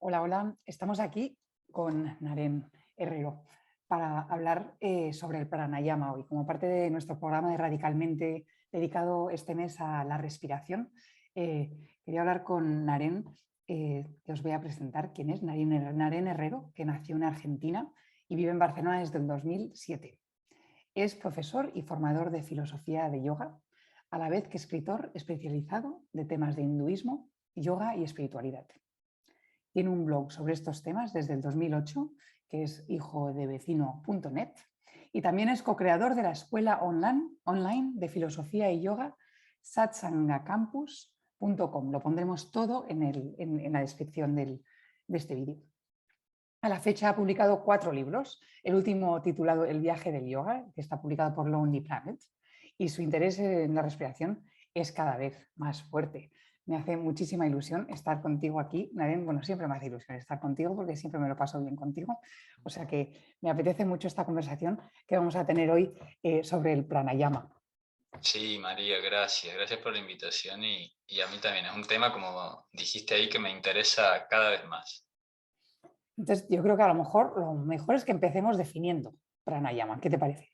Hola, hola. Estamos aquí con Naren Herrero para hablar sobre el pranayama hoy, como parte de nuestro programa de Radicalmente dedicado este mes a la respiración. Quería hablar con Naren, que os voy a presentar quién es Naren Herrero, que nació en Argentina y vive en Barcelona desde el 2007. Es profesor y formador de filosofía de yoga, a la vez que escritor especializado de temas de hinduismo, yoga y espiritualidad. Tiene un blog sobre estos temas desde el 2008, que es hijodevecino.net, y también es co-creador de la escuela online de filosofía y yoga satsangacampus.com. Lo pondremos todo en la descripción de este vídeo. A la fecha ha publicado 4 libros, el último titulado El viaje del yoga, que está publicado por Lonely Planet, y su interés en la respiración es cada vez más fuerte. Me hace muchísima ilusión estar contigo aquí, Naren. Bueno, siempre me hace ilusión estar contigo porque siempre me lo paso bien contigo. O sea que me apetece mucho esta conversación que vamos a tener hoy sobre el pranayama. Sí, María, gracias. Gracias por la invitación y a mí también. Es un tema, como dijiste ahí, que me interesa cada vez más. Entonces, yo creo que a lo mejor es que empecemos definiendo pranayama. ¿Qué te parece?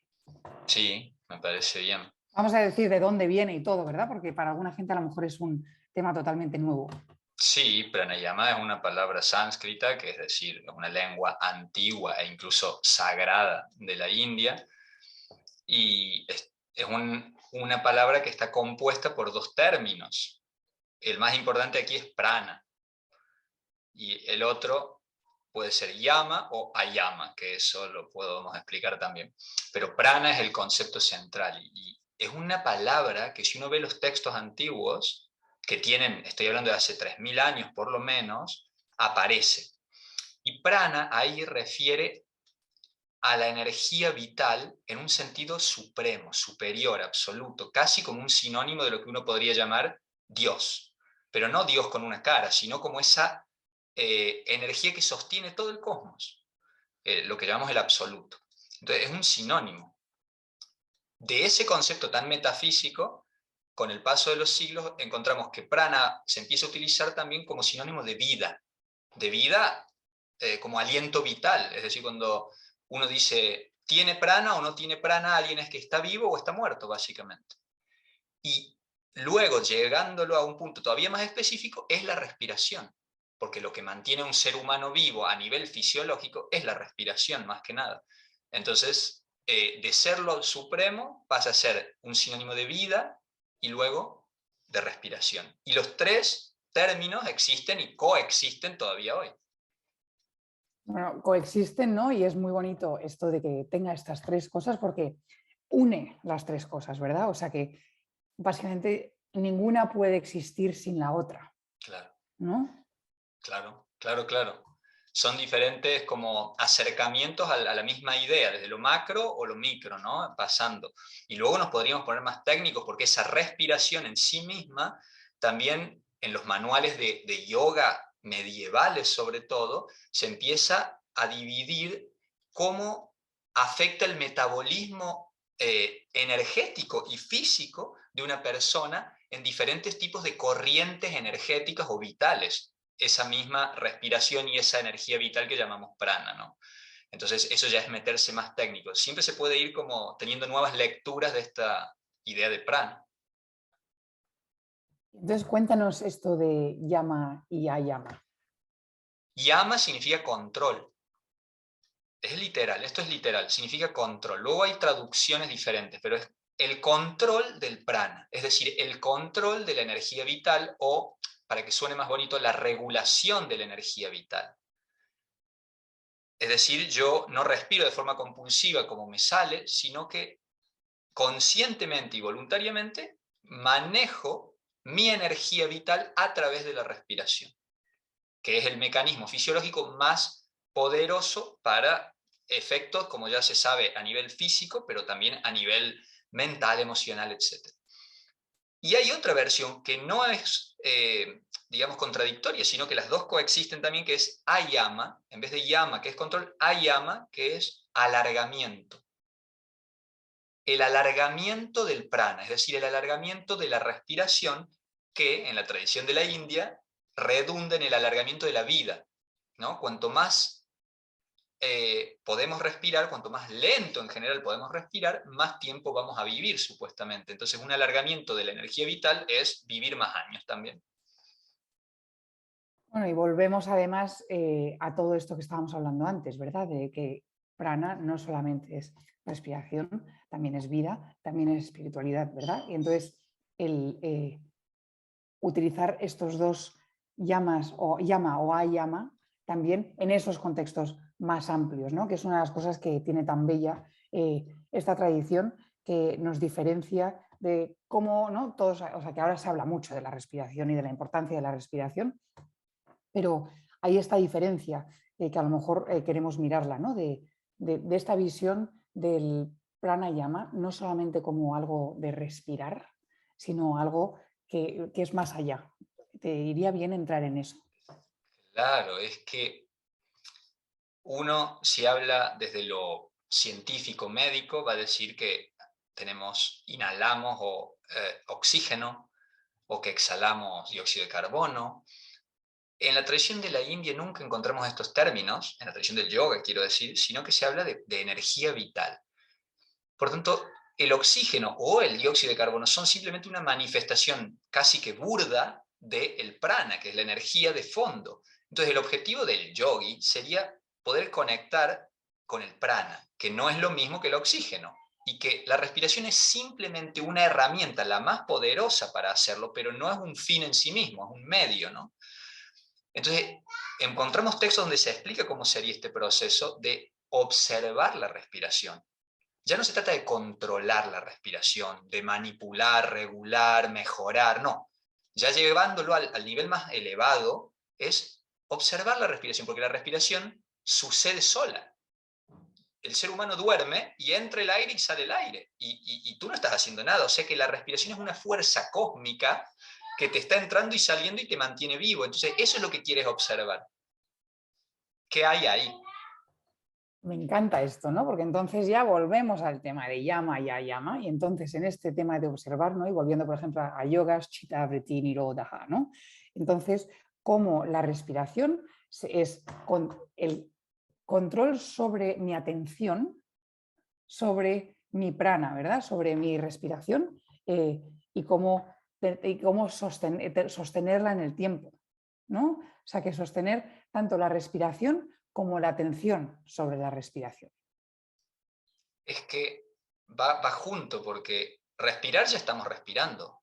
Sí, me parece bien. Vamos a decir de dónde viene y todo, ¿verdad? Porque para alguna gente a lo mejor es un tema totalmente nuevo. Sí, pranayama es una palabra sánscrita, que es decir, una lengua antigua e incluso sagrada de la India, y es una palabra que está compuesta por dos términos. El más importante aquí es prana, y el otro puede ser yama o ayama, que eso lo podemos explicar también. Pero prana es el concepto central y es una palabra que, si uno ve los textos antiguos, que tienen, estoy hablando de hace 3000 años por lo menos, aparece. Y prana ahí refiere a la energía vital en un sentido supremo, superior, absoluto, casi como un sinónimo de lo que uno podría llamar Dios. Pero no Dios con una cara, sino como esa energía que sostiene todo el cosmos, lo que llamamos el absoluto. Entonces es un sinónimo. De ese concepto tan metafísico, con el paso de los siglos encontramos que prana se empieza a utilizar también como sinónimo de vida como aliento vital, es decir, cuando uno dice tiene prana o no tiene prana, alguien es que está vivo o está muerto, básicamente. Y luego, llegándolo a un punto todavía más específico, es la respiración, porque lo que mantiene a un ser humano vivo a nivel fisiológico es la respiración, más que nada. Entonces, de ser lo supremo, pasa a ser un sinónimo de vida y luego de respiración. Y los tres términos existen y coexisten todavía hoy. Bueno, coexisten, ¿no? Y es muy bonito esto de que tenga estas 3 cosas porque une las 3 cosas, ¿verdad? O sea que básicamente ninguna puede existir sin la otra, Claro, ¿no? claro, claro, claro. Son diferentes como acercamientos a la misma idea, desde lo macro o lo micro, ¿no? Pasando. Y luego nos podríamos poner más técnicos, porque esa respiración en sí misma, también en los manuales de yoga medievales sobre todo, se empieza a dividir cómo afecta el metabolismo energético y físico de una persona en diferentes tipos de corrientes energéticas o vitales, esa misma respiración y esa energía vital que llamamos prana, ¿no? Entonces eso ya es meterse más técnico. Siempre se puede ir como teniendo nuevas lecturas de esta idea de prana. Entonces cuéntanos esto de yama y ayama. Yama significa control. Es literal, esto es literal, significa control. Luego hay traducciones diferentes, pero es el control del prana, es decir, el control de la energía vital o, para que suene más bonito, la regulación de la energía vital. Es decir, yo no respiro de forma compulsiva como me sale, sino que conscientemente y voluntariamente manejo mi energía vital a través de la respiración, que es el mecanismo fisiológico más poderoso para efectos, como ya se sabe, a nivel físico, pero también a nivel mental, emocional, etc. Y hay otra versión que no es, digamos, contradictoria, sino que las dos coexisten también, que es ayama, en vez de yama, que es control, ayama, que es alargamiento. El alargamiento del prana, es decir, el alargamiento de la respiración, que en la tradición de la India redunda en el alargamiento de la vida. ¿no? Cuanto más podemos respirar, cuanto más lento en general podemos respirar, más tiempo vamos a vivir supuestamente. Entonces un alargamiento de la energía vital es vivir más años también. Bueno, y volvemos además a todo esto que estábamos hablando antes, ¿verdad? De que prana no solamente es respiración, también es vida, también es espiritualidad, ¿verdad? Y entonces el utilizar estos dos llamas o llama o ayama también en esos contextos más amplios, ¿no? Que es una de las cosas que tiene tan bella esta tradición, que nos diferencia de cómo, ¿no? Todos, o sea, que ahora se habla mucho de la respiración y de la importancia de la respiración, pero hay esta diferencia que a lo mejor queremos mirarla, ¿no? De esta visión del pranayama, no solamente como algo de respirar, sino algo que es más allá. Te iría bien entrar en eso. Claro, es que uno, si habla desde lo científico médico, va a decir que inhalamos oxígeno, o que exhalamos dióxido de carbono. En la tradición de la India nunca encontramos estos términos, en la tradición del yoga quiero decir, sino que se habla de energía vital. Por tanto, el oxígeno o el dióxido de carbono son simplemente una manifestación casi que burda del prana, que es la energía de fondo. Entonces, el objetivo del yogi sería poder conectar con el prana, que no es lo mismo que el oxígeno, y que la respiración es simplemente una herramienta, la más poderosa para hacerlo, pero no es un fin en sí mismo, es un medio, ¿no? Entonces, encontramos textos donde se explica cómo sería este proceso de observar la respiración. Ya no se trata de controlar la respiración, de manipular, regular, mejorar, no. Ya llevándolo al nivel más elevado es observar la respiración, porque la respiración sucede sola. El ser humano duerme y entra el aire y sale el aire, y tú no estás haciendo nada. O sea que la respiración es una fuerza cósmica que te está entrando y saliendo y te mantiene vivo. Entonces eso es lo que quieres observar. ¿Qué hay ahí? Me encanta esto, ¿no? Porque entonces ya volvemos al tema de llama y ayama, y entonces en este tema de observar, ¿no? Y volviendo, por ejemplo, a yogas, chitta, vritti, nirodha, ¿no? Entonces, cómo la respiración es con el control sobre mi atención, sobre mi prana, ¿verdad? Sobre mi respiración y cómo sostenerla en el tiempo, ¿no? O sea, que sostener tanto la respiración como la atención sobre la respiración. Es que va junto, porque respirar ya estamos respirando.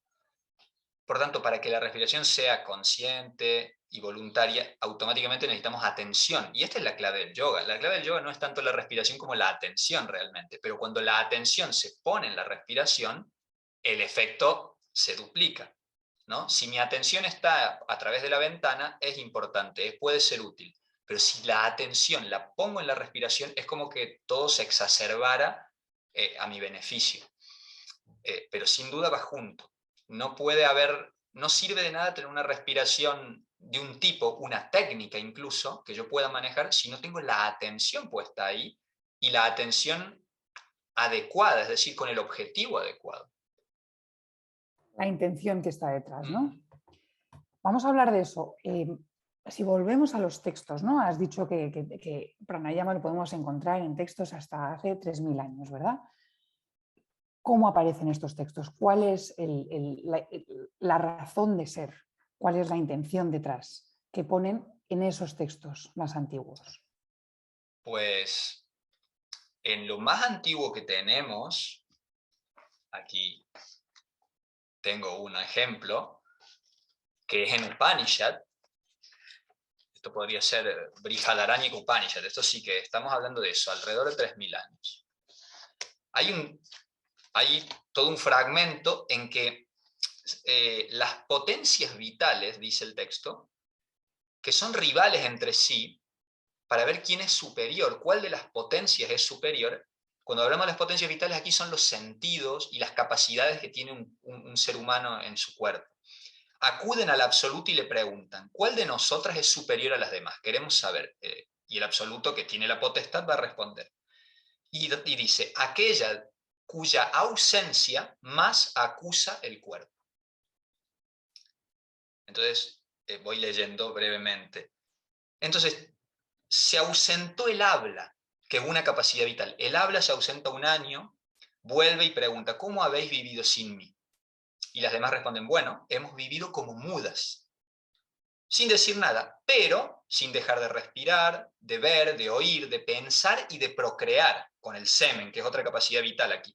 Por tanto, para que la respiración sea consciente y voluntaria, automáticamente necesitamos atención. Y esta es la clave del yoga. La clave del yoga no es tanto la respiración como la atención realmente, pero cuando la atención se pone en la respiración, el efecto se duplica, ¿no? Si mi atención está a través de la ventana, es importante, puede ser útil. Pero si la atención la pongo en la respiración, es como que todo se exacerbara a mi beneficio. Pero sin duda va junto. No puede haber, no sirve de nada tener una respiración de un tipo, una técnica incluso, que yo pueda manejar si no tengo la atención puesta ahí y la atención adecuada, es decir, con el objetivo adecuado. La intención que está detrás, ¿no? Vamos a hablar de eso. Si volvemos a los textos, ¿no? Has dicho que pranayama lo podemos encontrar en textos hasta hace 3000 años, ¿verdad? ¿Cómo aparecen estos textos? ¿Cuál es la razón de ser? ¿Cuál es la intención detrás que ponen en esos textos más antiguos? Pues en lo más antiguo que tenemos, aquí tengo un ejemplo, que es en Upanishad. Esto podría ser Brihadaranyaka Upanishad, esto sí que estamos hablando de eso, alrededor de 3000 años. Hay todo un fragmento en que las potencias vitales, dice el texto, que son rivales entre sí, para ver quién es superior, cuál de las potencias es superior. Cuando hablamos de las potencias vitales, aquí son los sentidos y las capacidades que tiene un ser humano en su cuerpo. Acuden al absoluto y le preguntan, ¿cuál de nosotras es superior a las demás? Queremos saber. Y el absoluto, que tiene la potestad, va a responder. Y dice, aquella cuya ausencia más acusa el cuerpo. Entonces, voy leyendo brevemente. Entonces, se ausentó el habla, que es una capacidad vital. El habla se ausenta un año, vuelve y pregunta, ¿cómo habéis vivido sin mí? Y las demás responden, bueno, hemos vivido como mudas, sin decir nada, pero sin dejar de respirar, de ver, de oír, de pensar y de procrear con el semen, que es otra capacidad vital aquí.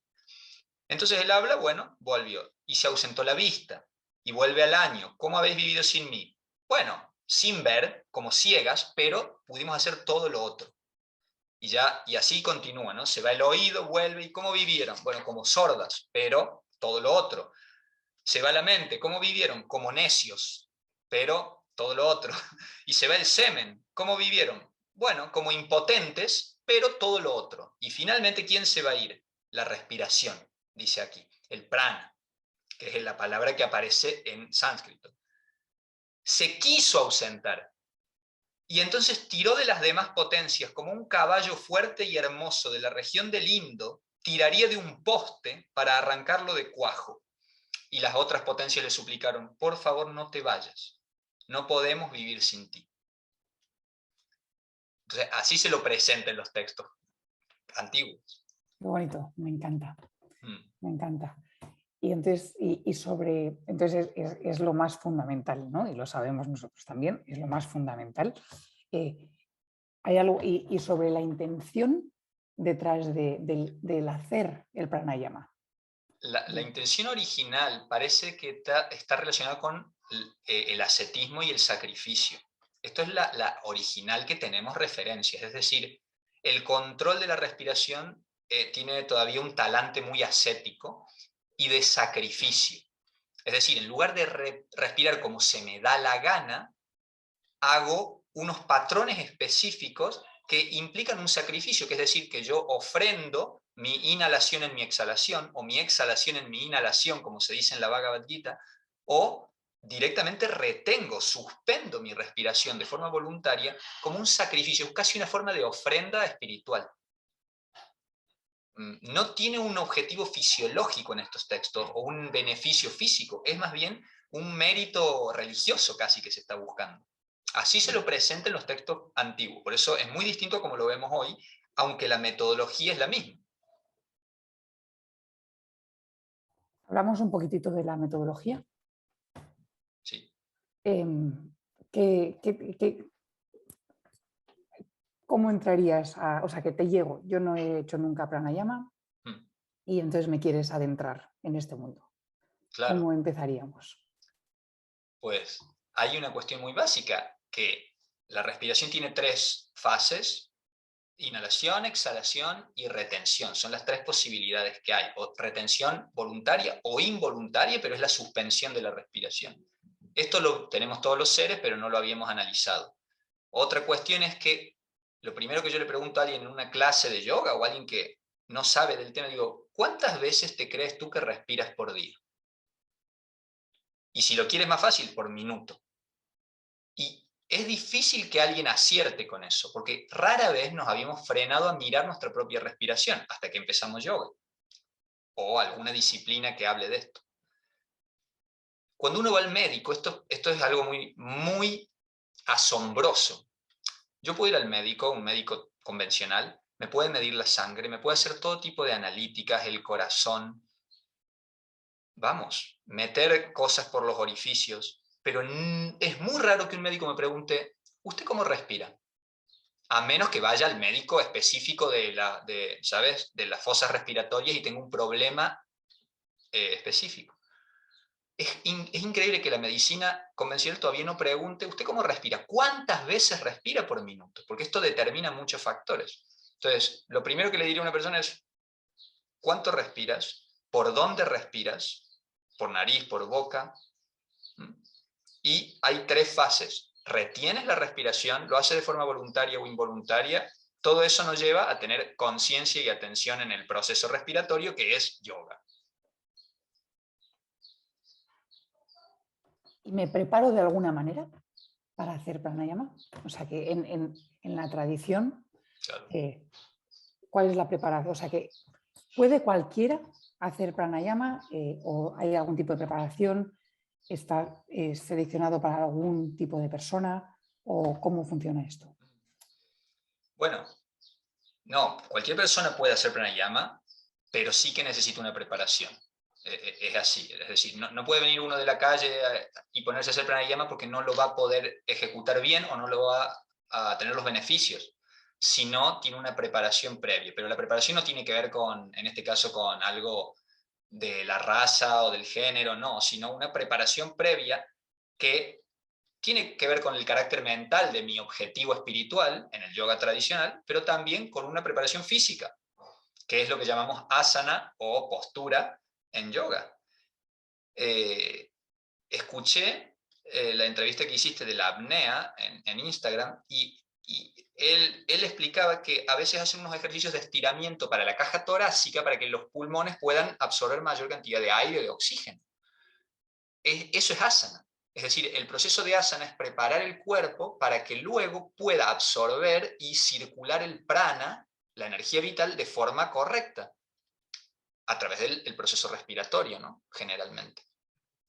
Entonces el habla, bueno, volvió. Y se ausentó la vista. Y vuelve al año. ¿Cómo habéis vivido sin mí? Bueno, sin ver, como ciegas, pero pudimos hacer todo lo otro. Y así continúa, ¿no? Se va el oído, vuelve. ¿Y cómo vivieron? Bueno, como sordas, pero todo lo otro. Se va la mente. ¿Cómo vivieron? Como necios, pero todo lo otro. Y se va el semen. ¿Cómo vivieron? Bueno, como impotentes, pero todo lo otro. Y finalmente, ¿quién se va a ir? La respiración, dice aquí, el prana, que es la palabra que aparece en sánscrito. Se quiso ausentar. Y entonces tiró de las demás potencias como un caballo fuerte y hermoso de la región del Indo, tiraría de un poste para arrancarlo de cuajo. Y las otras potencias le suplicaron, por favor no te vayas, no podemos vivir sin ti. Entonces así se lo presenta en los textos antiguos. Qué bonito, me encanta, Mm. me encanta. Y entonces, entonces es lo más fundamental, ¿no? Y lo sabemos nosotros también, es lo más fundamental. Hay algo, y sobre la intención detrás del hacer el pranayama. La intención original parece que está relacionada con el ascetismo y el sacrificio. Esto es la original que tenemos referencias, es decir, el control de la respiración tiene todavía un talante muy ascético y de sacrificio. Es decir, en lugar de respirar como se me da la gana, hago unos patrones específicos que implican un sacrificio, que es decir, que yo ofrendo mi inhalación en mi exhalación, o mi exhalación en mi inhalación, como se dice en la Bhagavad Gita, o directamente retengo, suspendo mi respiración de forma voluntaria como un sacrificio, es casi una forma de ofrenda espiritual. No tiene un objetivo fisiológico en estos textos o un beneficio físico, es más bien un mérito religioso casi que se está buscando. Así se lo presenta en los textos antiguos, por eso es muy distinto a como lo vemos hoy, aunque la metodología es la misma. Hablamos un poquitito de la metodología. Sí. ¿Cómo entrarías o sea, que te llego? Yo no he hecho nunca pranayama y entonces me quieres adentrar en este mundo. Claro. ¿Cómo empezaríamos? Pues hay una cuestión muy básica, que la respiración tiene 3 fases: inhalación, exhalación y retención. Son las 3 posibilidades que hay. O retención voluntaria o involuntaria, pero es la suspensión de la respiración. Esto lo tenemos todos los seres, pero no lo habíamos analizado. Otra cuestión es que lo primero que yo le pregunto a alguien en una clase de yoga o a alguien que no sabe del tema, digo, ¿cuántas veces te crees tú que respiras por día? Y si lo quieres más fácil, por minuto. Y es difícil que alguien acierte con eso, porque rara vez nos habíamos frenado a mirar nuestra propia respiración hasta que empezamos yoga o alguna disciplina que hable de esto. Cuando uno va al médico, esto es algo muy, muy asombroso. Yo puedo ir al médico, un médico convencional, me puede medir la sangre, me puede hacer todo tipo de analíticas, el corazón, vamos, meter cosas por los orificios, pero es muy raro que un médico me pregunte, ¿usted cómo respira? A menos que vaya al médico específico ¿sabes? De las fosas respiratorias y tenga un problema específico. Es increíble que la medicina convencional todavía no pregunte, ¿usted cómo respira? ¿Cuántas veces respira por minuto? Porque esto determina muchos factores. Entonces, lo primero que le diría a una persona es, ¿cuánto respiras? ¿Por dónde respiras? ¿Por nariz, por boca? Y hay 3 fases. Retienes la respiración, lo haces de forma voluntaria o involuntaria. Todo eso nos lleva a tener conciencia y atención en el proceso respiratorio, que es yoga. ¿Y me preparo de alguna manera para hacer pranayama? O sea, que en la tradición, Claro. ¿cuál es la preparación? O sea, que ¿puede cualquiera hacer pranayama o hay algún tipo de preparación? ¿Está seleccionado para algún tipo de persona? ¿O cómo funciona esto? Bueno, no, cualquier persona puede hacer pranayama, pero sí que necesita una preparación. Es así, es decir, no puede venir uno de la calle y ponerse a hacer pranayama porque no lo va a poder ejecutar bien o no lo va a tener los beneficios, si no tiene una preparación previa. Pero la preparación no tiene que ver con, en este caso, con algo de la raza o del género, no, sino una preparación previa que tiene que ver con el carácter mental de mi objetivo espiritual en el yoga tradicional, pero también con una preparación física, que es lo que llamamos asana o postura en yoga. Eh, Escuché la entrevista que hiciste de la apnea en Instagram y él explicaba que a veces hacen unos ejercicios de estiramiento para la caja torácica para que los pulmones puedan absorber mayor cantidad de aire y de oxígeno. Eso es asana. Es decir, el proceso de asana es preparar el cuerpo para que luego pueda absorber y circular el prana, la energía vital, de forma correcta, a través del proceso respiratorio, ¿no? Generalmente.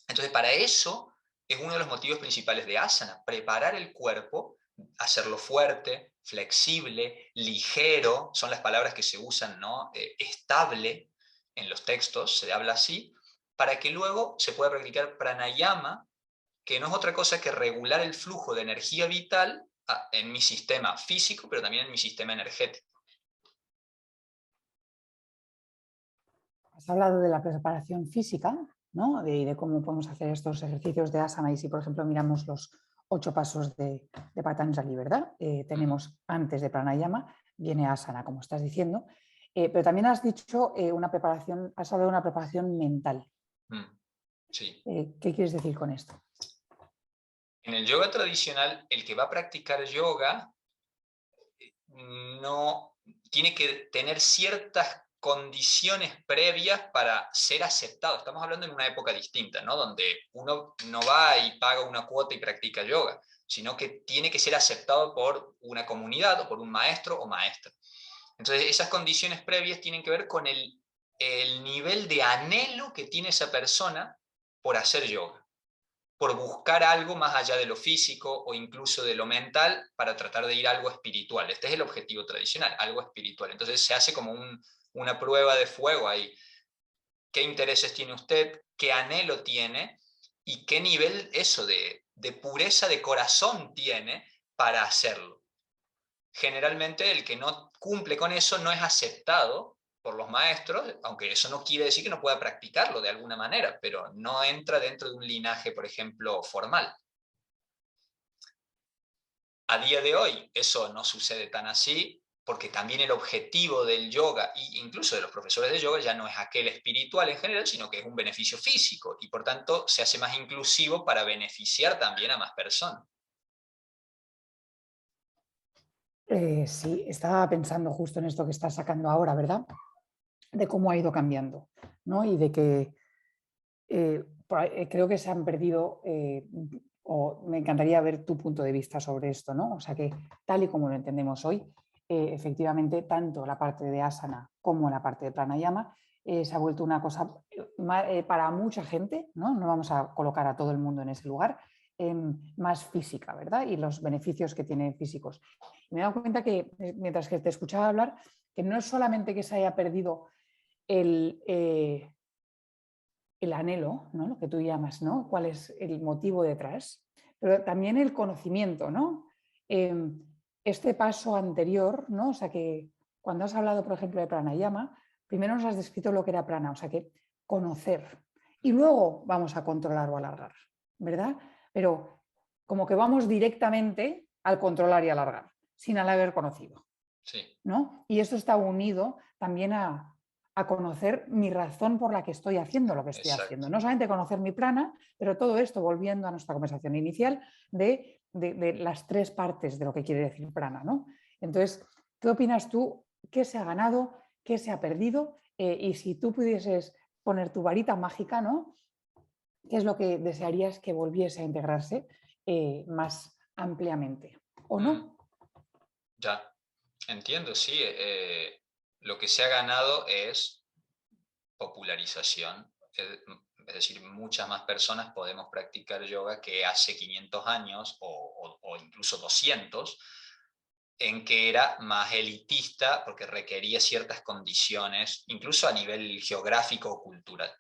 Entonces, para eso es uno de los motivos principales de asana, preparar el cuerpo, hacerlo fuerte, flexible, ligero, son las palabras que se usan, ¿no? Estable en los textos, se habla así, para que luego se pueda practicar pranayama, que no es otra cosa que regular el flujo de energía vital en mi sistema físico, pero también en mi sistema energético. Has hablado de la preparación física, ¿no? De cómo podemos hacer estos ejercicios de asana y si, por ejemplo, miramos los 8 pasos de Patanjali, ¿verdad? Tenemos antes de pranayama, viene asana, como estás diciendo, pero también has dicho una preparación, has hablado de una preparación mental. Sí. ¿Qué quieres decir con esto? En el yoga tradicional, el que va a practicar yoga no tiene que tener ciertas condiciones previas para ser aceptado. Estamos hablando en una época distinta, ¿no? Donde uno no va y paga una cuota y practica yoga, sino que tiene que ser aceptado por una comunidad o por un maestro o maestra. Entonces, esas condiciones previas tienen que ver con el nivel de anhelo que tiene esa persona por hacer yoga, por buscar algo más allá de lo físico o incluso de lo mental para tratar de ir a algo espiritual. Este es el objetivo tradicional, algo espiritual. Entonces se hace como una prueba de fuego ahí. ¿Qué intereses tiene usted? ¿Qué anhelo tiene? ¿Y qué nivel eso de pureza de corazón tiene para hacerlo? Generalmente el que no cumple con eso no es aceptado por los maestros, aunque eso no quiere decir que no pueda practicarlo de alguna manera, pero no entra dentro de un linaje, por ejemplo, formal. A día de hoy eso no sucede tan así, porque también el objetivo del yoga e incluso de los profesores de yoga ya no es aquel espiritual en general, sino que es un beneficio físico y por tanto se hace más inclusivo para beneficiar también a más personas. Sí, estaba pensando justo en esto que estás sacando ahora, ¿verdad? De cómo ha ido cambiando, ¿no? Y de que creo que se han perdido, o me encantaría ver tu punto de vista sobre esto, ¿no? O sea que tal y como lo entendemos hoy, efectivamente, tanto la parte de asana como la parte de pranayama se ha vuelto una cosa para mucha gente, ¿no? No vamos a colocar a todo el mundo en ese lugar, más física, ¿verdad? Y los beneficios que tiene físicos. Y me he dado cuenta que, mientras que te escuchaba hablar, que no es solamente que se haya perdido el, el anhelo, ¿no? Lo que tú llamas, ¿no? ¿Cuál es el motivo detrás? Pero también el conocimiento, ¿no? Este paso anterior, ¿no? O sea que cuando has hablado, por ejemplo, de pranayama, primero nos has descrito lo que era prana, o sea que conocer. Y luego vamos a controlar o alargar, ¿verdad? Pero como que vamos directamente al controlar y alargar, sin haber conocido. Sí. ¿No? Y esto está unido también a conocer mi razón por la que estoy haciendo lo que estoy haciendo. Exacto. No solamente conocer mi prana, pero todo esto, volviendo a nuestra conversación inicial, de las 3 partes de lo que quiere decir prana, ¿no? Entonces, ¿qué opinas tú? ¿Qué se ha ganado? ¿Qué se ha perdido? Y si tú pudieses poner tu varita mágica, ¿no? ¿Qué es lo que desearías que volviese a integrarse más ampliamente? ¿O no? Ya, entiendo, sí. Lo que se ha ganado es popularización. Es decir, muchas más personas podemos practicar yoga que hace 500 años o incluso 200, en que era más elitista porque requería ciertas condiciones, incluso a nivel geográfico o cultural.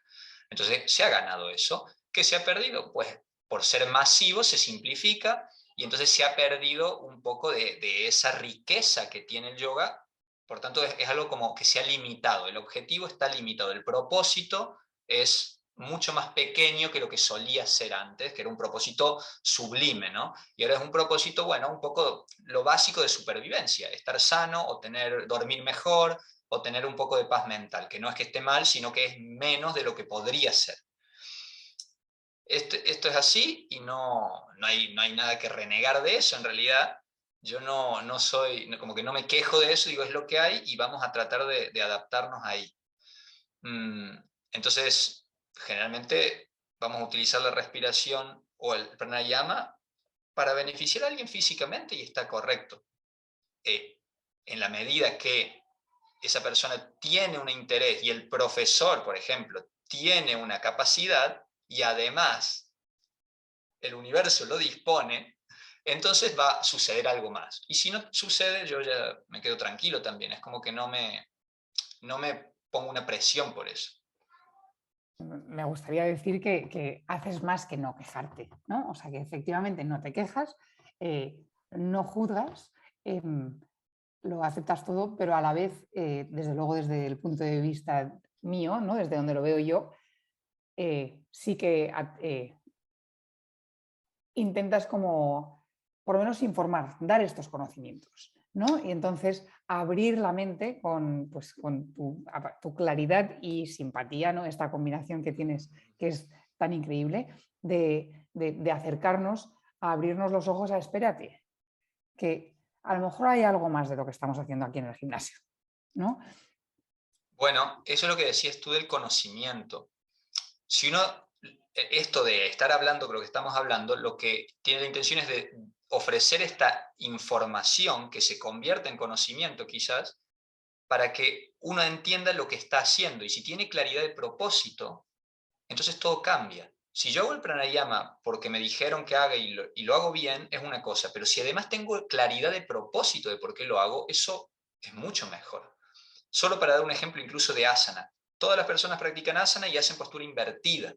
Entonces se ha ganado eso. ¿Qué se ha perdido? Pues por ser masivo se simplifica y entonces se ha perdido un poco de esa riqueza que tiene el yoga. Por tanto, es algo como que se ha limitado. El objetivo está limitado. El propósito es mucho más pequeño que lo que solía ser antes, que era un propósito sublime, ¿no? Y ahora es un propósito, bueno, un poco lo básico de supervivencia, estar sano o dormir mejor o tener un poco de paz mental, que no es que esté mal, sino que es menos de lo que podría ser. Esto es así y no hay nada que renegar de eso en realidad. Yo no soy, como que no me quejo de eso, digo, es lo que hay y vamos a tratar de adaptarnos ahí. Entonces, generalmente vamos a utilizar la respiración o el pranayama para beneficiar a alguien físicamente y está correcto. En la medida que esa persona tiene un interés y el profesor, por ejemplo, tiene una capacidad y además el universo lo dispone, entonces va a suceder algo más. Y si no sucede, yo ya me quedo tranquilo también. Es como que no me pongo una presión por eso. Me gustaría decir que haces más que no quejarte, ¿no? O sea, que efectivamente no te quejas, no juzgas, lo aceptas todo, pero a la vez, desde luego desde el punto de vista mío, ¿no? Desde donde lo veo yo, sí que intentas como, por lo menos informar, dar estos conocimientos, ¿no? Y entonces abrir la mente con, pues, con tu claridad y simpatía, ¿no? Esta combinación que tienes, que es tan increíble, de acercarnos a abrirnos los ojos a espérate, que a lo mejor hay algo más de lo que estamos haciendo aquí en el gimnasio, ¿no? Bueno, eso es lo que decías tú del conocimiento. Si uno, esto de estar hablando con lo que estamos hablando, lo que tiene la intención es de ofrecer esta información que se convierta en conocimiento quizás, para que uno entienda lo que está haciendo. Y si tiene claridad de propósito, entonces todo cambia. Si yo hago el pranayama porque me dijeron que haga y lo hago bien, es una cosa, pero si además tengo claridad de propósito de por qué lo hago, eso es mucho mejor. Solo para dar un ejemplo incluso de asana. Todas las personas practican asana y hacen postura invertida.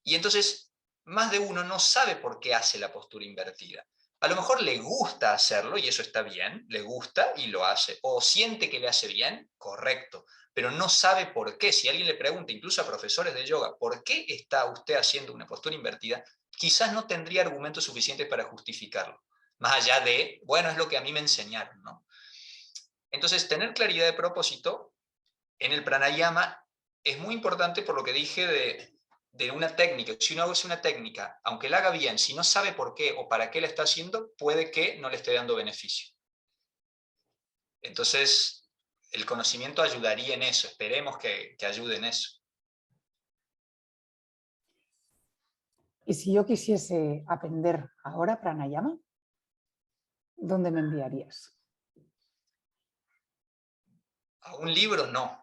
Y entonces, más de uno no sabe por qué hace la postura invertida. A lo mejor le gusta hacerlo y eso está bien, le gusta y lo hace. O siente que le hace bien, correcto, pero no sabe por qué. Si alguien le pregunta, incluso a profesores de yoga, ¿por qué está usted haciendo una postura invertida? Quizás no tendría argumentos suficientes para justificarlo. Más allá de, bueno, es lo que a mí me enseñaron, ¿no? Entonces, tener claridad de propósito en el pranayama es muy importante por lo que dije de una técnica. Si uno hace una técnica, aunque la haga bien, si no sabe por qué o para qué la está haciendo, puede que no le esté dando beneficio. Entonces, el conocimiento ayudaría en eso. Esperemos que ayude en eso. Y si yo quisiese aprender ahora pranayama, ¿dónde me enviarías? A un libro no.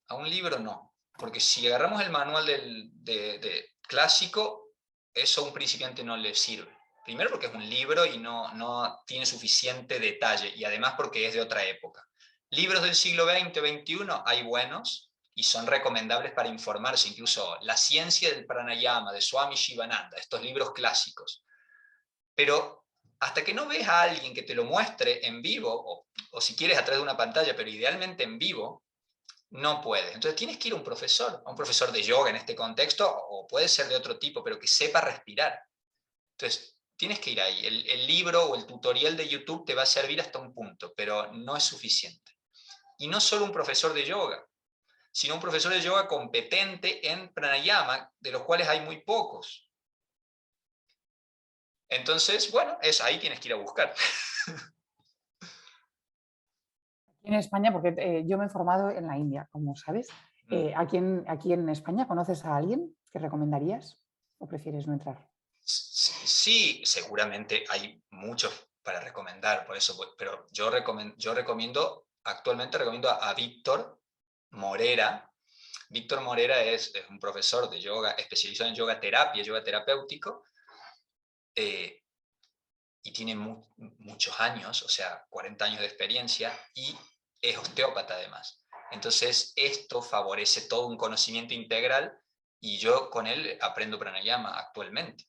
A un libro no. Porque si agarramos el manual de clásico, eso a un principiante no le sirve. Primero porque es un libro y no tiene suficiente detalle, y además porque es de otra época. Libros del siglo XX, XXI hay buenos y son recomendables para informarse, incluso La ciencia del pranayama de Swami Shivananda, estos libros clásicos. Pero hasta que no ves a alguien que te lo muestre en vivo, o si quieres a través de una pantalla, pero idealmente en vivo, no puedes. Entonces tienes que ir a un profesor de yoga en este contexto, o puede ser de otro tipo, pero que sepa respirar. Entonces, tienes que ir ahí. El libro o el tutorial de YouTube te va a servir hasta un punto, pero no es suficiente. Y no solo un profesor de yoga, sino un profesor de yoga competente en pranayama, de los cuales hay muy pocos. Entonces, bueno, ahí tienes que ir a buscar. En España, porque yo me he formado en la India, como sabes. Aquí en España, ¿conoces a alguien que recomendarías o prefieres no entrar? Sí, seguramente hay muchos para recomendar, por eso, pero yo recomiendo, actualmente recomiendo a Víctor Morera. Víctor Morera es un profesor de yoga especializado en yoga terapia, yoga terapéutico, eh, y tiene muchos años, o sea, 40 años de experiencia, y es osteópata además. Entonces esto favorece todo un conocimiento integral y yo con él aprendo pranayama actualmente.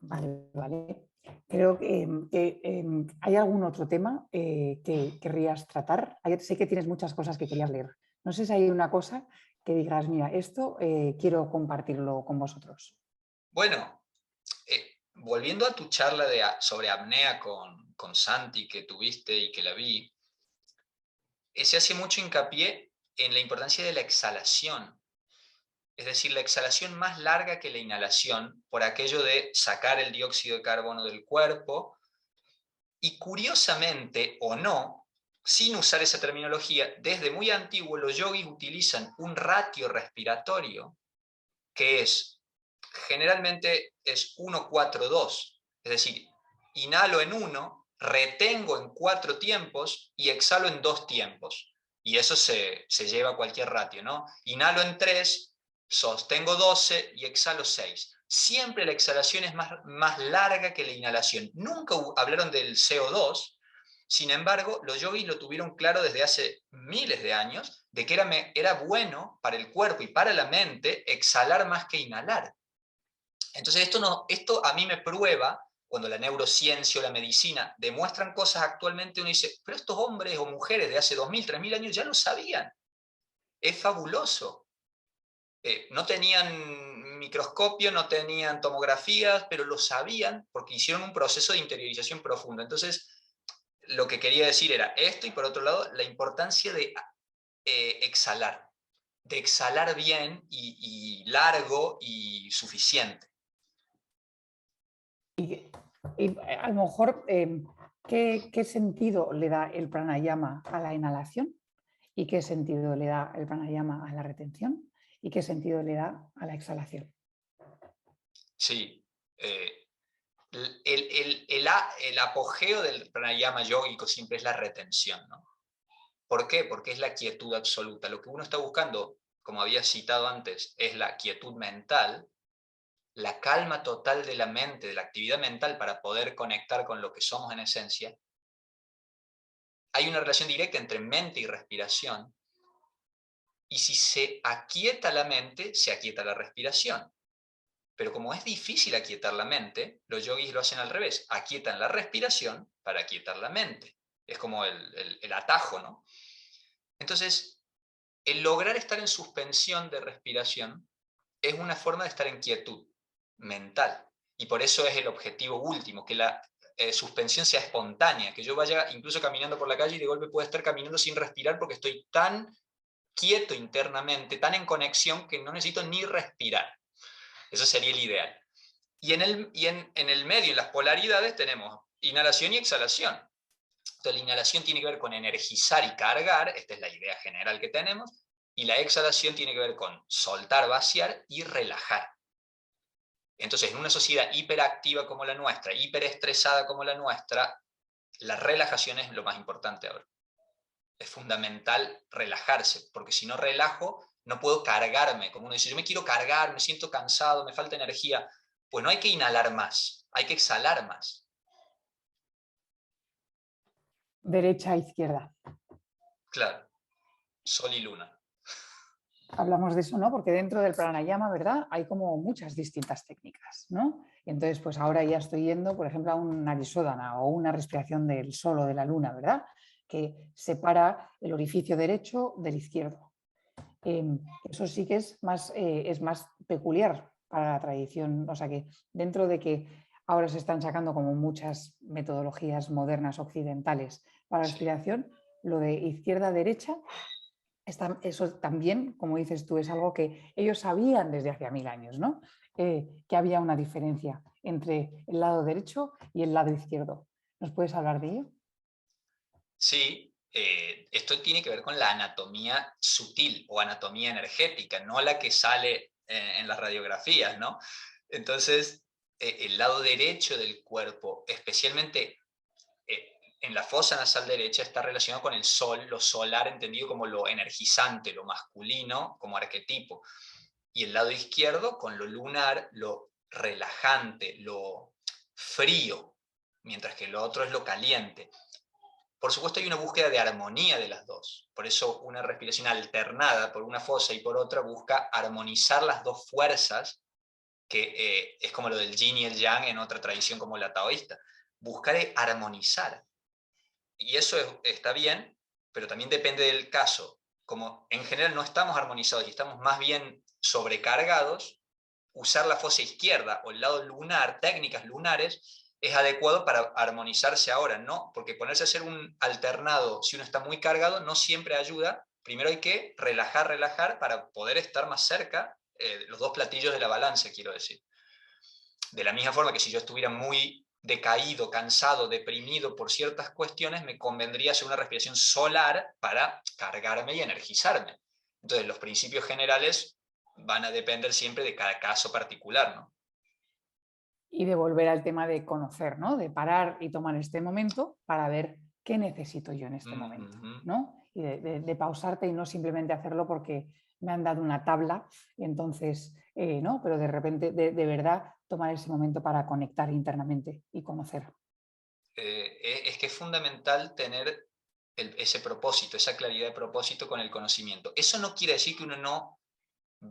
Vale, vale. Creo ¿hay algún otro tema que querrías tratar? Sé que tienes muchas cosas que querías leer. No sé si hay una cosa que digas, mira, esto quiero compartirlo con vosotros. Bueno, volviendo a tu charla sobre apnea con Santi que tuviste y que la vi, se hace mucho hincapié en la importancia de la exhalación. Es decir, la exhalación más larga que la inhalación, por aquello de sacar el dióxido de carbono del cuerpo. Y curiosamente, o no, sin usar esa terminología, desde muy antiguo los yogis utilizan un ratio respiratorio que generalmente es 1-4-2. Es decir, inhalo en 1, retengo en 4 tiempos y exhalo en 2 tiempos. Y eso se lleva a cualquier ratio, ¿no? Inhalo en 3, sostengo 12 y exhalo 6. Siempre la exhalación es más larga que la inhalación. Nunca hablaron del CO2, sin embargo, los yogis lo tuvieron claro desde hace miles de años, de que era bueno para el cuerpo y para la mente exhalar más que inhalar. Entonces esto a mí me prueba, cuando la neurociencia o la medicina demuestran cosas actualmente, uno dice, pero estos hombres o mujeres de hace 2000, 3000 años ya lo sabían. Es fabuloso. No tenían microscopio, no tenían tomografías, pero lo sabían porque hicieron un proceso de interiorización profunda. Entonces, lo que quería decir era esto, y por otro lado, la importancia de exhalar, de exhalar bien y largo y suficiente. Y a lo mejor, ¿qué sentido le da el pranayama a la inhalación? ¿Y qué sentido le da el pranayama a la retención? ¿Y qué sentido le da a la exhalación? Sí. El apogeo del pranayama yógico siempre es la retención, ¿no? ¿Por qué? Porque es la quietud absoluta. Lo que uno está buscando, como había citado antes, es la quietud mental, la calma total de la mente, de la actividad mental para poder conectar con lo que somos en esencia. Hay una relación directa entre mente y respiración, y si se aquieta la mente, se aquieta la respiración. Pero como es difícil aquietar la mente, los yogis lo hacen al revés, aquietan la respiración para aquietar la mente. Es como el atajo, ¿no? Entonces, el lograr estar en suspensión de respiración es una forma de estar en quietud mental. Y por eso es el objetivo último, que la suspensión sea espontánea, que yo vaya incluso caminando por la calle y de golpe pueda estar caminando sin respirar porque estoy tan quieto internamente, tan en conexión que no necesito ni respirar. Eso sería el ideal. Y en el medio, en las polaridades, tenemos inhalación y exhalación. Entonces, la inhalación tiene que ver con energizar y cargar, esta es la idea general que tenemos, y la exhalación tiene que ver con soltar, vaciar y relajar. Entonces, en una sociedad hiperactiva como la nuestra, hiperestresada como la nuestra, la relajación es lo más importante ahora. Es fundamental relajarse, porque si no relajo, no puedo cargarme. Como uno dice, yo me quiero cargar, me siento cansado, me falta energía. Pues no hay que inhalar más, hay que exhalar más. Derecha, izquierda. Claro, sol y luna. Hablamos de eso, ¿no? Porque dentro del pranayama, ¿verdad? Hay como muchas distintas técnicas, ¿no? Y entonces, pues ahora ya estoy yendo, por ejemplo, a un narisódana o una respiración del sol o de la luna, ¿verdad? Que separa el orificio derecho del izquierdo. Eso sí que es más peculiar para la tradición, o sea que dentro de que ahora se están sacando como muchas metodologías modernas occidentales para la Sí. respiración, lo de izquierda-derecha, eso también, como dices tú, es algo que ellos sabían desde hace 1000 años, ¿no? Que había una diferencia entre el lado derecho y el lado izquierdo. ¿Nos puedes hablar de ello? Sí, esto tiene que ver con la anatomía sutil o anatomía energética, no la que sale en las radiografías, ¿no? Entonces, el lado derecho del cuerpo, especialmente en la fosa nasal derecha está relacionado con el sol, lo solar entendido como lo energizante, lo masculino como arquetipo, y el lado izquierdo con lo lunar, lo relajante, lo frío, mientras que lo otro es lo caliente. Por supuesto hay una búsqueda de armonía de las dos, por eso una respiración alternada por una fosa y por otra busca armonizar las dos fuerzas, que es como lo del yin y el yang en otra tradición como la taoísta, buscar armonizar. Y eso está bien, pero también depende del caso. Como en general no estamos armonizados y estamos más bien sobrecargados, usar la fosa izquierda o el lado lunar, técnicas lunares, es adecuado para armonizarse ahora, ¿no? Porque ponerse a hacer un alternado, si uno está muy cargado, no siempre ayuda. Primero hay que relajar, relajar para poder estar más cerca, los dos platillos de la balanza, quiero decir. De la misma forma que si yo estuviera muy decaído, cansado, deprimido por ciertas cuestiones, me convendría hacer una respiración solar para cargarme y energizarme. Entonces, los principios generales van a depender siempre de cada caso particular, ¿no? Y de volver al tema de conocer, ¿no? De parar y tomar este momento para ver qué necesito yo en este momento, ¿no? Y de pausarte y no simplemente hacerlo porque me han dado una tabla y entonces, ¿no? Pero de repente, de verdad, tomar ese momento para conectar internamente y conocer. Es que es fundamental tener ese propósito, esa claridad de propósito con el conocimiento. Eso no quiere decir que uno no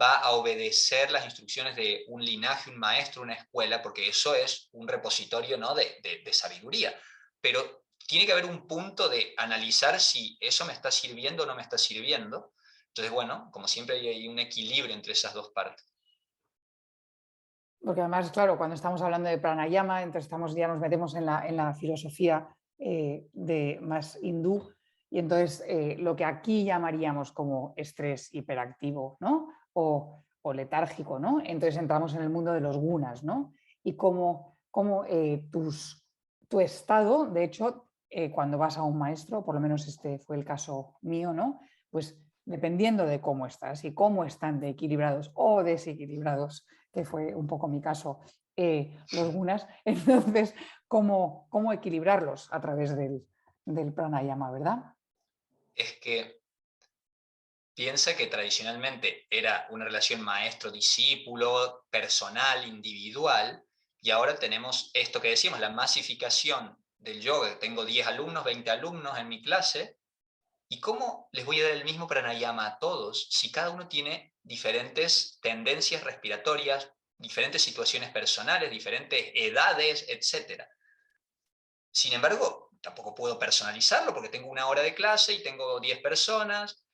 va a obedecer las instrucciones de un linaje, un maestro, una escuela, porque eso es un repositorio, ¿no? de sabiduría. Pero tiene que haber un punto de analizar si eso me está sirviendo o no me está sirviendo. Entonces, bueno, como siempre hay un equilibrio entre esas dos partes. Porque además, claro, cuando estamos hablando de pranayama, entonces ya nos metemos en la filosofía de más hindú, y entonces lo que aquí llamaríamos como estrés hiperactivo, ¿no? O letárgico, ¿no? Entonces entramos en el mundo de los gunas, ¿no? Y cómo tu estado, de hecho, cuando vas a un maestro, por lo menos este fue el caso mío, ¿no? Pues dependiendo de cómo estás y cómo están de equilibrados o desequilibrados, que fue un poco mi caso, los gunas, entonces, ¿cómo equilibrarlos a través del pranayama, verdad? Es que piensa que tradicionalmente era una relación maestro-discípulo, personal, individual, y ahora tenemos esto que decimos, la masificación del yoga. Tengo 10 alumnos, 20 alumnos en mi clase, ¿y cómo les voy a dar el mismo pranayama a todos si cada uno tiene diferentes tendencias respiratorias, diferentes situaciones personales, diferentes edades, etcétera? Sin embargo, tampoco puedo personalizarlo porque tengo una hora de clase y tengo 10 personas.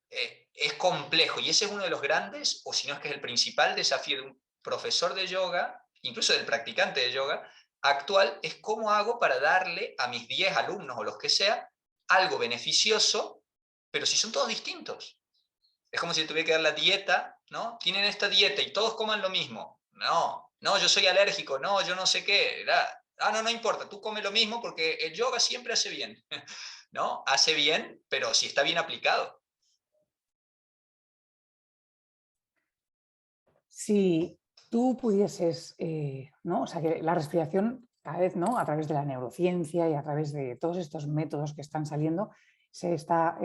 Es complejo y ese es uno de los grandes, o si no es que es el principal desafío de un profesor de yoga, incluso del practicante de yoga actual, es cómo hago para darle a mis 10 alumnos o los que sea algo beneficioso, pero si son todos distintos. Es como si tuviera que dar la dieta, ¿no? Tienen esta dieta y todos coman lo mismo. No, no, yo soy alérgico, no, yo no sé qué. Ah, no, no importa, tú comes lo mismo porque el yoga siempre hace bien, ¿no? Hace bien, pero si está bien aplicado. Si tú pudieses, ¿no? O sea, que la respiración cada vez, ¿no? A través de la neurociencia y a través de todos estos métodos que están saliendo, está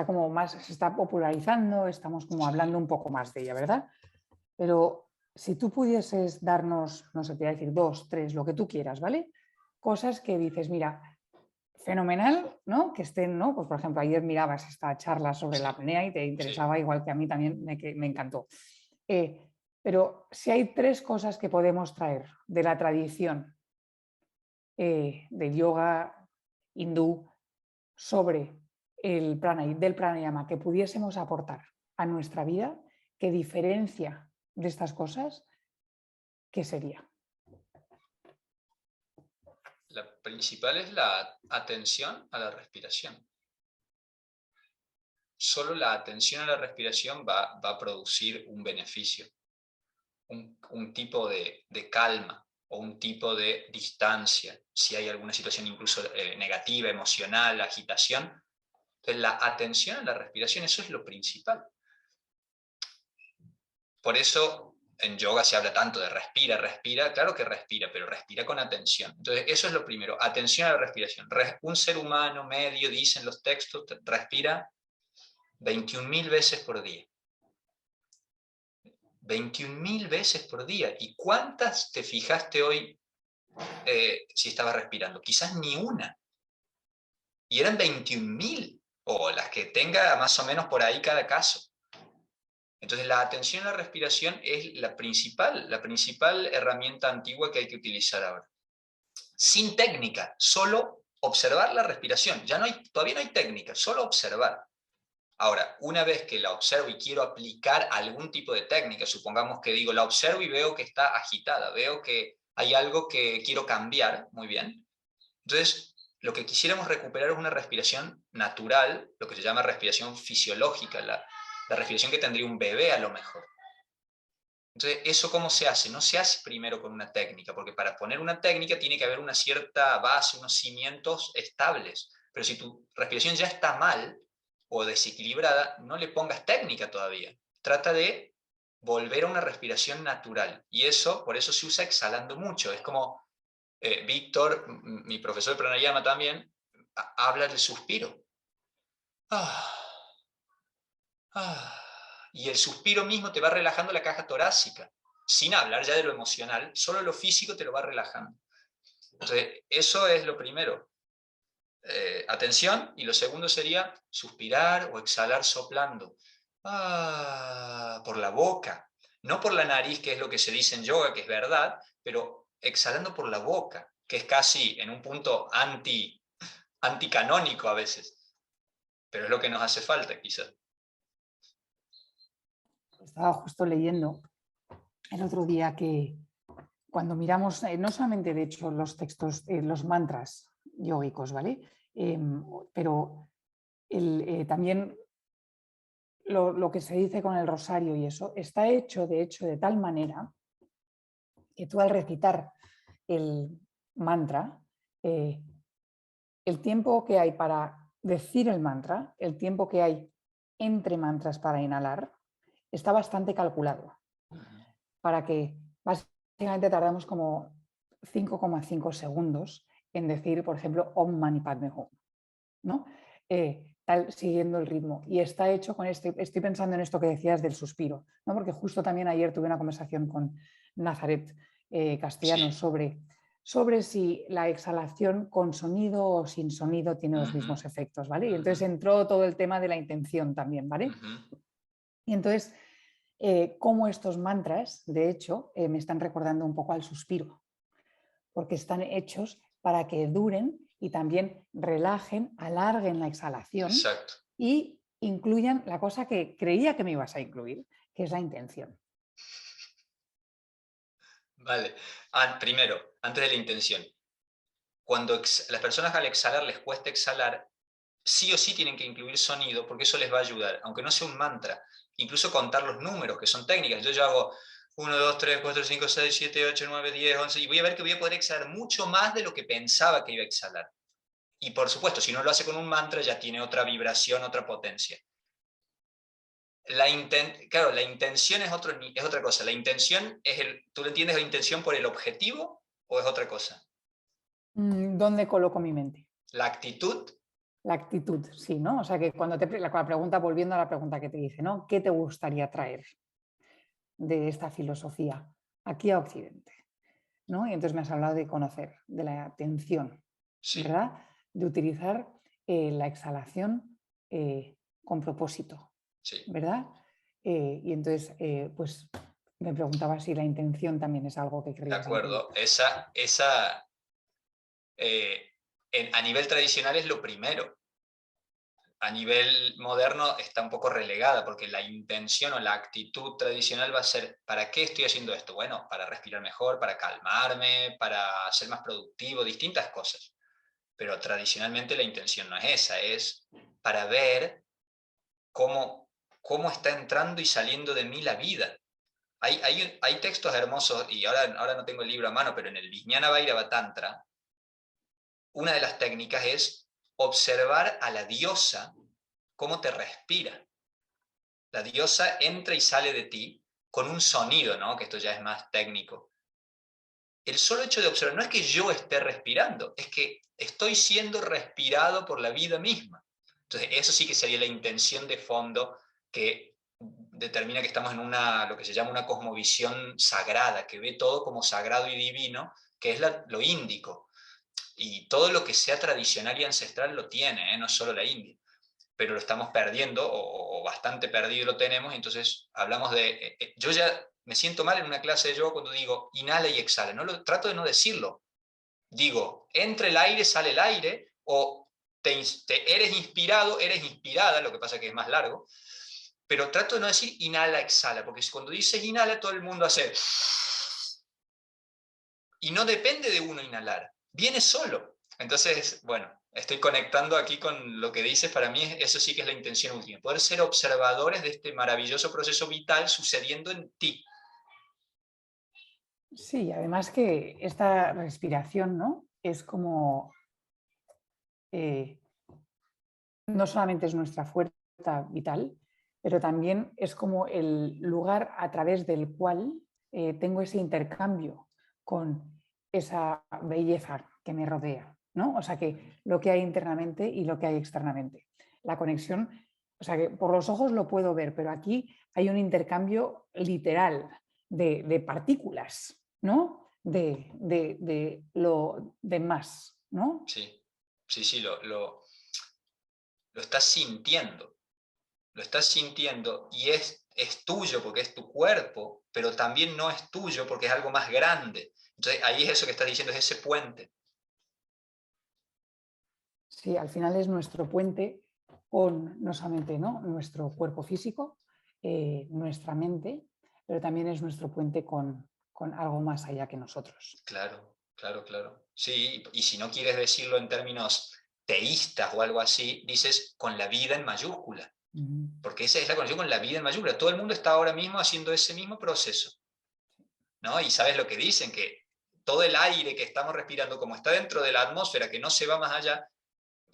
como más, se está popularizando, estamos como hablando un poco más de ella, ¿verdad? Pero si tú pudieses darnos, no sé, te voy a decir dos, tres, lo que tú quieras, ¿vale? Cosas que dices, mira, fenomenal, ¿no? Que estén, ¿no? Pues por ejemplo, ayer mirabas esta charla sobre la apnea y te interesaba, igual que a mí también me encantó. Pero si hay tres cosas que podemos traer de la tradición del yoga hindú sobre del pranayama que pudiésemos aportar a nuestra vida, ¿qué diferencia de estas cosas? ¿Qué sería? La principal es la atención a la respiración. Solo la atención a la respiración va a producir un beneficio, un tipo de calma o un tipo de distancia, si hay alguna situación incluso negativa, emocional, agitación. Entonces, la atención a la respiración, eso es lo principal. Por eso en yoga se habla tanto de respira, respira, claro que respira, pero respira con atención. Entonces, eso es lo primero, atención a la respiración. Un ser humano medio, dicen los textos, respira 21.000 veces por día. 21.000 veces por día. ¿Y cuántas te fijaste hoy si estabas respirando? Quizás ni una. Y eran 21.000, o las que tenga más o menos por ahí cada caso. Entonces la atención a la respiración es la principal herramienta antigua que hay que utilizar ahora. Sin técnica, solo observar la respiración. Todavía no hay técnica, solo observar. Ahora, una vez que la observo y quiero aplicar algún tipo de técnica, supongamos que digo, la observo y veo que está agitada, veo que hay algo que quiero cambiar, muy bien. Entonces, lo que quisiéramos recuperar es una respiración natural, lo que se llama respiración fisiológica, la respiración que tendría un bebé a lo mejor. Entonces, ¿eso cómo se hace? No se hace primero con una técnica, porque para poner una técnica tiene que haber una cierta base, unos cimientos estables. Pero si tu respiración ya está mal o desequilibrada, no le pongas técnica todavía. Trata de volver a una respiración natural. Y eso, por eso se usa exhalando mucho. Es como Víctor, mi profesor de pranayama también, habla del suspiro. Ah, ah. Y el suspiro mismo te va relajando la caja torácica, sin hablar ya de lo emocional, solo lo físico te lo va relajando. Entonces, eso es lo primero. Atención, y lo segundo sería suspirar o exhalar soplando. Por la boca, no por la nariz, que es lo que se dice en yoga, que es verdad, pero exhalando por la boca, que es casi en un punto anticanónico a veces, pero es lo que nos hace falta quizás. Estaba justo leyendo el otro día que cuando miramos, no solamente de hecho los textos, los mantras yógicos, ¿vale? Pero también lo que se dice con el rosario y eso, está hecho de hecho de tal manera que tú al recitar el mantra, el tiempo que hay para decir el mantra, el tiempo que hay entre mantras para inhalar, está bastante calculado. Para que básicamente tardamos como 5,5 segundos en decir, por ejemplo, Om Mani Padme Hum, ¿no? Siguiendo el ritmo. Y está hecho con estoy pensando en esto que decías del suspiro, ¿no? Porque justo también ayer tuve una conversación con Nazaret Castellanos Sí. sobre si la exhalación con sonido o sin sonido tiene los mismos efectos, ¿vale? Y entonces entró todo el tema de la intención también, ¿vale? Y entonces, cómo estos mantras, de hecho, me están recordando un poco al suspiro, porque están hechos para que duren y también relajen, alarguen la exhalación. Exacto. Y incluyan la cosa que creía que me ibas a incluir, que es la intención. Vale. Primero, antes de la intención, cuando las personas al exhalar les cuesta exhalar, sí o sí tienen que incluir sonido, porque eso les va a ayudar, aunque no sea un mantra. Incluso contar los números, que son técnicas. Yo hago 1, 2, 3, 4, 5, 6, 7, 8, 9, 10, 11, y voy a ver que voy a poder exhalar mucho más de lo que pensaba que iba a exhalar. Y por supuesto, si no lo hace con un mantra, ya tiene otra vibración, otra potencia. Claro, la intención es otra cosa. La intención ¿tú lo entiendes la intención por el objetivo o es otra cosa? ¿Dónde coloco mi mente? La actitud. La actitud, sí, ¿no? O sea que cuando la pregunta, volviendo a la pregunta que te hice, ¿no? ¿Qué te gustaría traer de esta filosofía aquí a Occidente? ¿No? Y entonces me has hablado de conocer, de la atención, Sí. ¿verdad? De utilizar la exhalación con propósito, Sí. ¿verdad? Y entonces, pues me preguntaba si la intención también es algo que De querrías incluir. acuerdo. A nivel tradicional es lo primero. A nivel moderno está un poco relegada, porque la intención o la actitud tradicional va a ser, ¿para qué estoy haciendo esto? Bueno, para respirar mejor, para calmarme, para ser más productivo, distintas cosas. Pero tradicionalmente la intención no es esa, es para ver cómo está entrando y saliendo de mí la vida. Hay textos hermosos, y ahora no tengo el libro a mano, pero en el Vijnana Bhairava Tantra, una de las técnicas es observar a la diosa cómo te respira. La diosa entra y sale de ti con un sonido, ¿no? Que esto ya es más técnico. El solo hecho de observar, no es que yo esté respirando, es que estoy siendo respirado por la vida misma. Entonces, eso sí que sería la intención de fondo que determina que estamos en lo que se llama una cosmovisión sagrada, que ve todo como sagrado y divino, que es lo índico. Y todo lo que sea tradicional y ancestral lo tiene, no solo la India. Pero lo estamos perdiendo, o bastante perdido lo tenemos, y entonces hablamos yo ya me siento mal en una clase de yoga cuando digo inhala y exhala, trato de no decirlo. Digo, entra el aire, sale el aire, o eres inspirado, eres inspirada, lo que pasa que es más largo, pero trato de no decir inhala, exhala, porque cuando dices inhala, todo el mundo hace... Y no depende de uno inhalar, viene solo. Entonces, bueno, estoy conectando aquí con lo que dices, para mí eso sí que es la intención última, poder ser observadores de este maravilloso proceso vital sucediendo en ti. Sí, además que esta respiración, ¿no? Es como, no solamente es nuestra fuerza vital, pero también es como el lugar a través del cual tengo ese intercambio con esa belleza que me rodea, ¿no? O sea, que lo que hay internamente y lo que hay externamente. La conexión, o sea, que por los ojos lo puedo ver, pero aquí hay un intercambio literal de partículas, ¿no? De lo demás, ¿no? Sí, sí, sí, lo estás sintiendo y es tuyo porque es tu cuerpo, pero también no es tuyo porque es algo más grande. Entonces ahí es eso que estás diciendo, es ese puente. Sí, al final es nuestro puente con no solamente, ¿no?, nuestro cuerpo físico, nuestra mente, pero también es nuestro puente con algo más allá que nosotros. Claro, claro, claro. Sí, y si no quieres decirlo en términos teístas o algo así, dices con la vida en mayúscula, Ujú. porque esa es la conexión con la vida en mayúscula. Todo el mundo está ahora mismo haciendo ese mismo proceso, ¿no? Y sabes lo que dicen, que todo el aire que estamos respirando, como está dentro de la atmósfera, que no se va más allá,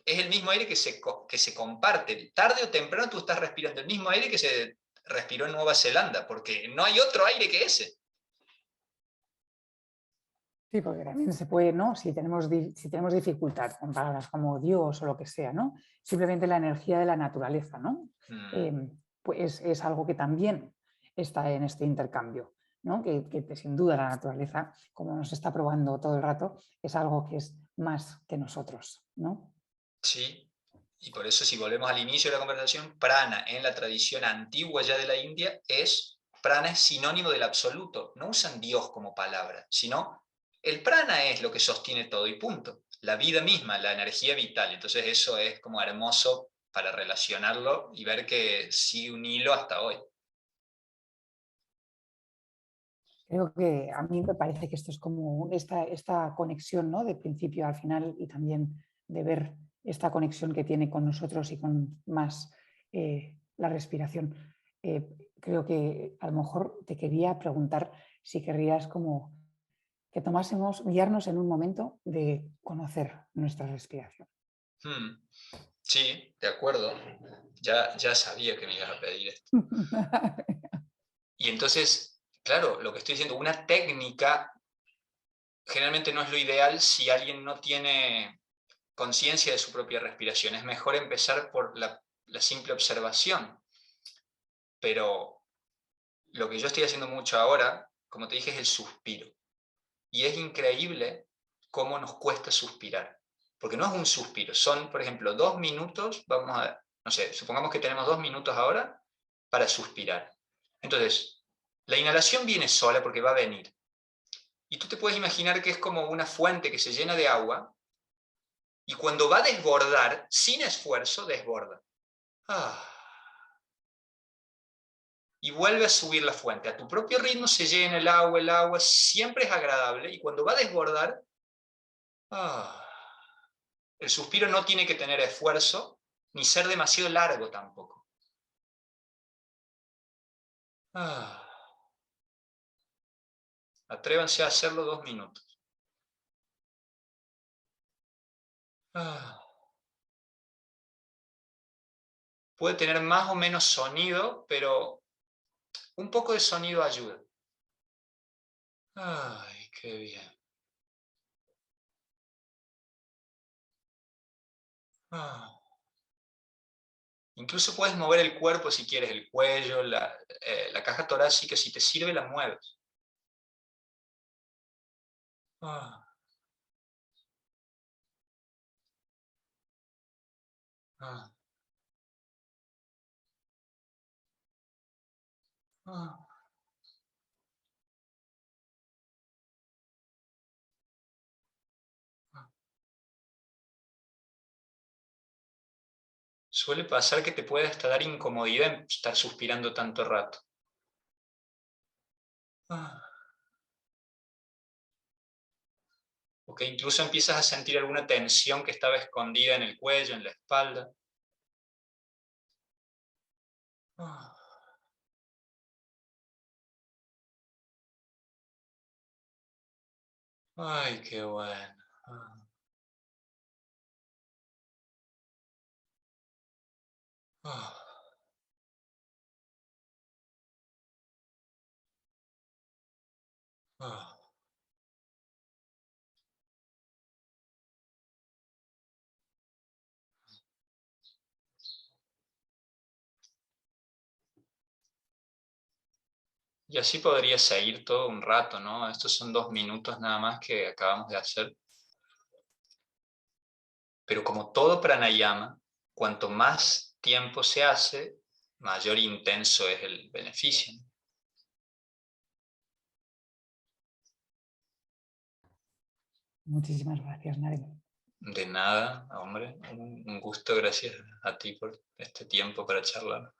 es el mismo aire que se comparte. Tarde o temprano tú estás respirando el mismo aire que se respiró en Nueva Zelanda, porque no hay otro aire que ese. Sí, porque también se puede, ¿no? Si tenemos dificultad con palabras como Dios o lo que sea, ¿no? Simplemente la energía de la naturaleza, ¿no? Mm, Pues es algo que también está en este intercambio, ¿no? Que sin duda la naturaleza, como nos está probando todo el rato, es algo que es más que nosotros, ¿no? sí, y por eso si volvemos al inicio de la conversación, prana en la tradición antigua ya de la India prana es sinónimo del absoluto. No usan Dios como palabra, sino el prana es lo que sostiene todo y punto. La vida misma, la energía vital. Entonces eso es como hermoso para relacionarlo y ver que sigue un hilo hasta hoy. Creo que a mí me parece que esto es como esta conexión, ¿no?, de principio al final, y también de ver esta conexión que tiene con nosotros y con más la respiración. Creo que a lo mejor te quería preguntar si querrías como que tomásemos, guiarnos en un momento de conocer nuestra respiración. Hmm, sí, de acuerdo. Ya sabía que me ibas a pedir esto. Y entonces, claro, lo que estoy diciendo, una técnica generalmente no es lo ideal si alguien no tiene conciencia de su propia respiración. Es mejor empezar por la simple observación. Pero lo que yo estoy haciendo mucho ahora, como te dije, es el suspiro. Y es increíble cómo nos cuesta suspirar. Porque no es un suspiro, son, por ejemplo, 2 minutos, no sé, supongamos que tenemos 2 minutos ahora para suspirar. Entonces, la inhalación viene sola porque va a venir. Y tú te puedes imaginar que es como una fuente que se llena de agua y cuando va a desbordar, sin esfuerzo, desborda. Ah. Y vuelve a subir la fuente. A tu propio ritmo se llena el agua siempre es agradable y cuando va a desbordar, ah. El suspiro no tiene que tener esfuerzo ni ser demasiado largo tampoco. Ah. Atrévanse a hacerlo 2 minutos. Ah. Puede tener más o menos sonido, pero Un poco de sonido ayuda. Ay, qué bien. Ah. Incluso puedes mover el cuerpo si quieres, el cuello, la caja torácica, si te sirve la mueves. Ah. Ah. Ah. Suele pasar que te puede hasta dar incomodidad en estar suspirando tanto rato. Ah. O que incluso empiezas a sentir alguna tensión que estaba escondida en el cuello, en la espalda. Ah. Ay, qué bueno. Ah. Ah. Ah. Y así podría seguir todo un rato, ¿no? Estos son 2 minutos nada más que acabamos de hacer. Pero como todo pranayama, cuanto más tiempo se hace, mayor e intenso es el beneficio. Muchísimas gracias, Naren. De nada, hombre, un gusto, gracias a ti por este tiempo para charlar.